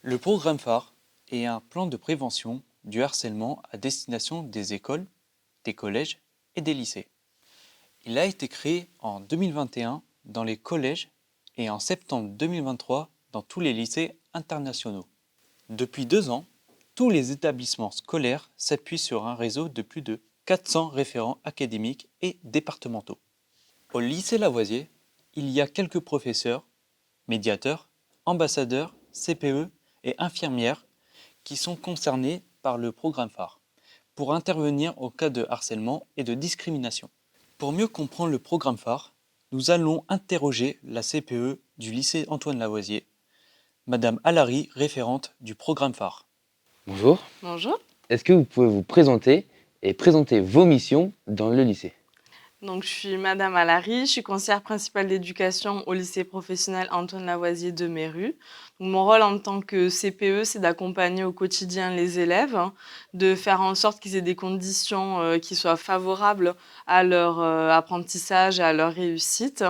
Le programme phare est un plan de prévention du harcèlement à destination des écoles, des collèges et des lycées. Il a été créé en 2021 dans les collèges et en septembre 2023 dans tous les lycées internationaux. Depuis 2 ans, tous les établissements scolaires s'appuient sur un réseau de plus de 400 référents académiques et départementaux. Au lycée Lavoisier, il y a quelques professeurs, médiateurs, ambassadeurs, CPE et infirmières qui sont concernés par le programme phare pour intervenir au cas de harcèlement et de discrimination. Pour mieux comprendre le programme phare, nous allons interroger la CPE du lycée Antoine Lavoisier, Madame Alary, référente du programme phare. Bonjour, Bonjour, est-ce que vous pouvez vous présenter et présenter vos missions dans le lycée? donc je suis Madame Alary, je suis conseillère principale d'éducation au lycée professionnel Antoine Lavoisier de Méru. Donc, mon rôle en tant que CPE, c'est d'accompagner au quotidien les élèves, de faire en sorte qu'ils aient des conditions qui soient favorables à leur apprentissage et à leur réussite,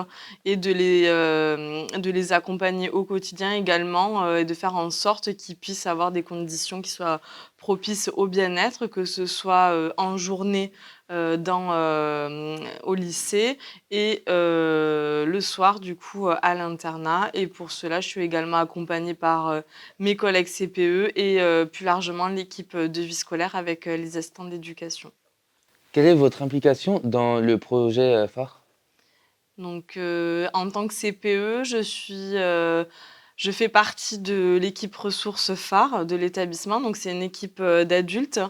et de les accompagner au quotidien également, et de faire en sorte qu'ils puissent avoir des conditions qui soient propices au bien-être, que ce soit en journée au lycée et le soir du coup, à l'internat, et pour cela, je suis également accompagnée par, mes collègues CPE et plus largement l'équipe de vie scolaire avec, les assistants d'éducation. Quelle est votre implication dans le projet phare? Donc, en tant que CPE, je fais partie de l'équipe ressources phare de l'établissement. Donc c'est une équipe, d'adultes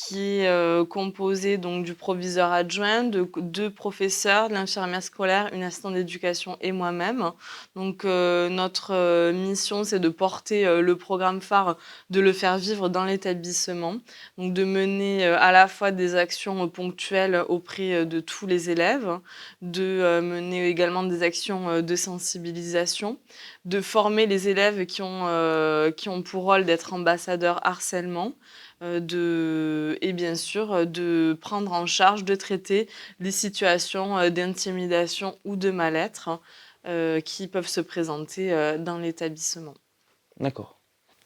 qui est, composée donc du proviseur adjoint, de 2 professeurs, de l'infirmière scolaire, une assistante d'éducation et moi-même. Donc, notre, mission, c'est de porter, le programme phare, de le faire vivre dans l'établissement. Donc de mener, à la fois des actions, ponctuelles auprès, de tous les élèves, de mener également des actions de sensibilisation, de former les élèves qui ont pour rôle d'être ambassadeurs harcèlement, et bien sûr de prendre en charge, de traiter les situations d'intimidation ou de mal-être qui peuvent se présenter dans l'établissement. D'accord.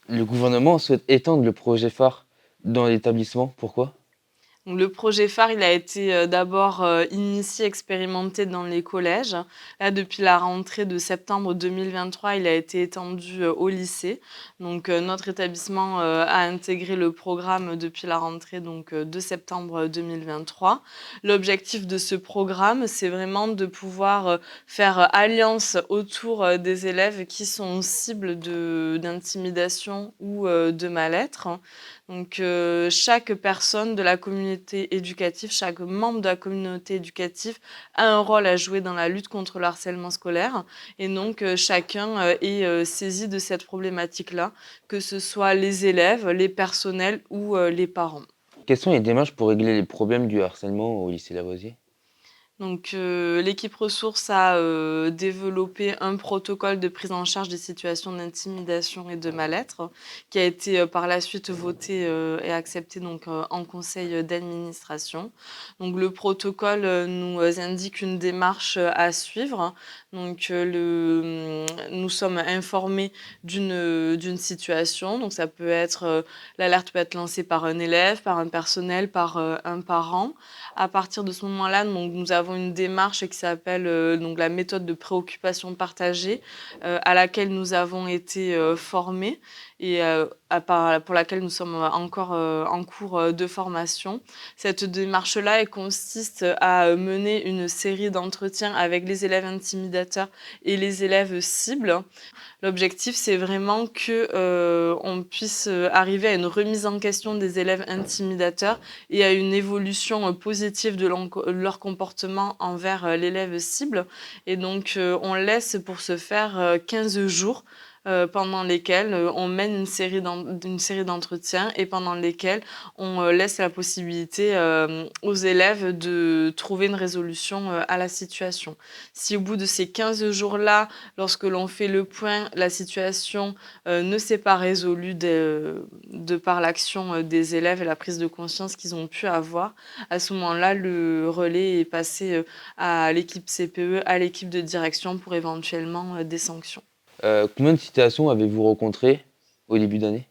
Le gouvernement souhaite étendre le projet phare dans l'établissement, pourquoi? Donc le projet phare, il a été, d'abord, initié, expérimenté dans les collèges. Là, depuis la rentrée de septembre 2023, il a été étendu, au lycée. Donc, notre établissement, a intégré le programme depuis la rentrée donc, de septembre 2023. L'objectif de ce programme, c'est vraiment de pouvoir, faire alliance autour, des élèves qui sont cibles d'intimidation ou, de mal-être. Donc, chaque personne de la communauté éducative, chaque membre de la communauté éducative a un rôle à jouer dans la lutte contre le harcèlement scolaire, et donc chacun est saisi de cette problématique-là, que ce soit les élèves, les personnels ou les parents. Quelles sont les démarches pour régler les problèmes du harcèlement au lycée Lavoisier? Donc, l'équipe ressources a développé un protocole de prise en charge des situations d'intimidation et de mal-être, qui a été par la suite voté et accepté donc, en conseil d'administration. Donc, le protocole nous indique une démarche à suivre. Donc, nous sommes informés d'une situation. Donc, ça peut être l'alerte peut être lancée par un élève, par un personnel, par un parent. À partir de ce moment-là, donc, nous avons une démarche qui s'appelle donc la méthode de préoccupation partagée, à laquelle nous avons été formés, et pour laquelle nous sommes encore en cours de formation. Cette démarche-là, elle consiste à mener une série d'entretiens avec les élèves intimidateurs et les élèves cibles. L'objectif, c'est vraiment que, on puisse, arriver à une remise en question des élèves intimidateurs et à une évolution, positive de leur comportement envers, l'élève cible, et donc, on laisse pour ce faire, 15 jours, pendant lesquels, on mène une série d'entretiens, et pendant lesquels on, laisse la possibilité, aux élèves de trouver une résolution, à la situation. Si au bout de ces 15 jours-là, lorsque l'on fait le point, la situation, ne s'est pas résolue de par l'action, des élèves et la prise de conscience qu'ils ont pu avoir, à ce moment-là, le relais est passé, à l'équipe CPE, à l'équipe de direction pour éventuellement, des sanctions. Combien de situations avez-vous rencontrées au début d'année?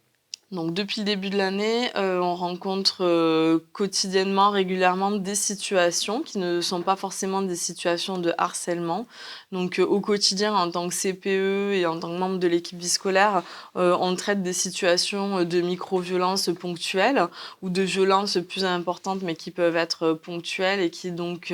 Donc depuis le début de l'année, on rencontre, quotidiennement, régulièrement des situations qui ne sont pas forcément des situations de harcèlement. Donc, au quotidien, en tant que CPE et en tant que membre de l'équipe vie scolaire, on traite des situations, de micro-violences ponctuelles ou de violences plus importantes, mais qui peuvent être, ponctuelles et qui donc,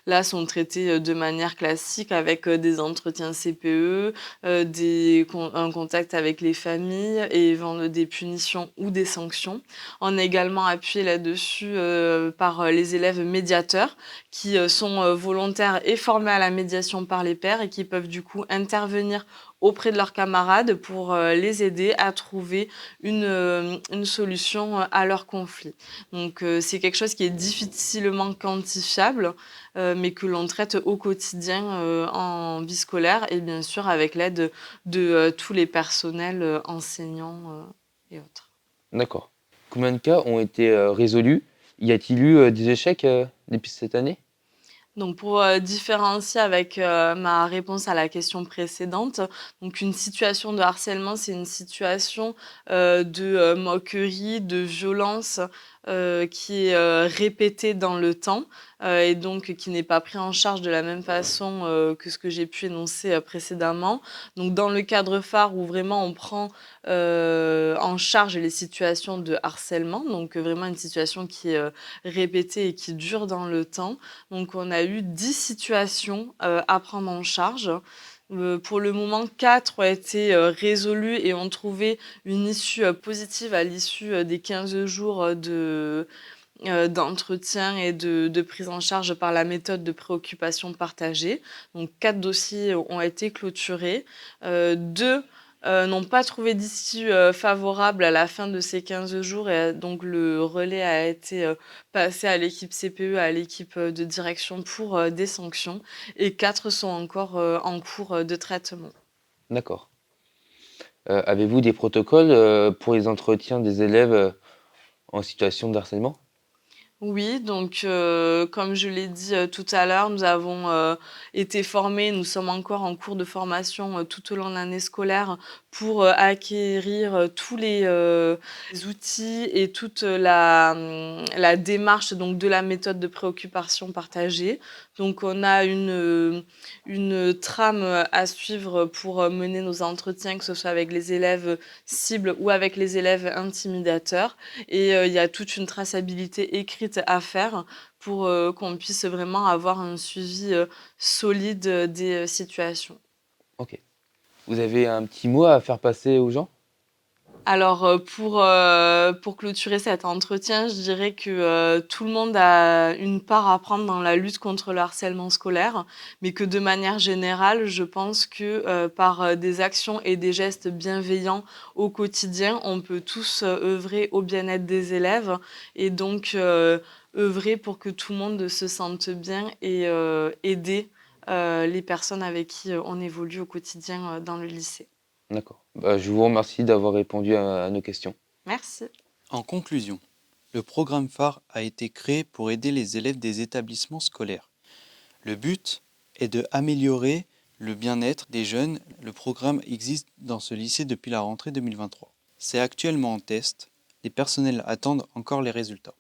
là sont traitées, de manière classique avec, des entretiens CPE, un contact avec les familles et des punitions ou des sanctions. On est également appuyé là-dessus par les élèves médiateurs qui sont volontaires et formés à la médiation par les pairs et qui peuvent du coup intervenir auprès de leurs camarades pour les aider à trouver une solution à leur conflit. Donc c'est quelque chose qui est difficilement quantifiable, mais que l'on traite au quotidien en vie scolaire et bien sûr avec l'aide de tous les personnels enseignants et autres. D'accord. Combien de cas ont été, résolus? Y a-t-il eu, des échecs, depuis cette année? Donc pour, différencier avec, ma réponse à la question précédente, donc une situation de harcèlement, c'est une situation, de, moquerie, de violence, qui est, répétée dans le temps, et donc qui n'est pas pris en charge de la même façon, que ce que j'ai pu énoncer, précédemment. Donc dans le cadre phare où vraiment on prend, en charge les situations de harcèlement, donc vraiment une situation qui est, répétée et qui dure dans le temps. Donc on a eu 10 situations, à prendre en charge. Pour le moment, 4 ont été, résolues et ont trouvé une issue, positive à l'issue, des 15 jours, d'entretien et de prise en charge par la méthode de préoccupation partagée. Donc 4 dossiers ont été clôturés. 2 n'ont pas trouvé d'issue, favorable à la fin de ces 15 jours et donc le relais a été, passé à l'équipe CPE, à l'équipe, de direction pour, des sanctions et 4 sont encore, en cours, de traitement. D'accord. Avez-vous des protocoles, pour les entretiens des élèves, en situation de harcèlement? Oui, donc comme je l'ai dit, tout à l'heure, nous avons, été formés, nous sommes encore en cours de formation, tout au long de l'année scolaire pour, acquérir, tous les outils et toute la démarche donc de la méthode de préoccupation partagée. Donc on a une trame, à suivre pour, mener nos entretiens, que ce soit avec les élèves, cibles ou avec les élèves intimidateurs. Et il y a toute une traçabilité écrite à faire pour, qu'on puisse vraiment avoir un suivi, solide, des, situations. OK. Vous avez un petit mot à faire passer aux gens? Alors, pour clôturer cet entretien, je dirais que, tout le monde a une part à prendre dans la lutte contre le harcèlement scolaire, mais que de manière générale, je pense que, par, des actions et des gestes bienveillants au quotidien, on peut tous, œuvrer au bien-être des élèves et donc, œuvrer pour que tout le monde se sente bien et aider, les personnes avec qui, on évolue au quotidien, dans le lycée. D'accord. Bah, je vous remercie d'avoir répondu à nos questions. Merci. En conclusion, le programme phare a été créé pour aider les élèves des établissements scolaires. Le but est de améliorer le bien-être des jeunes. Le programme existe dans ce lycée depuis la rentrée 2023. C'est actuellement en test. Les personnels attendent encore les résultats.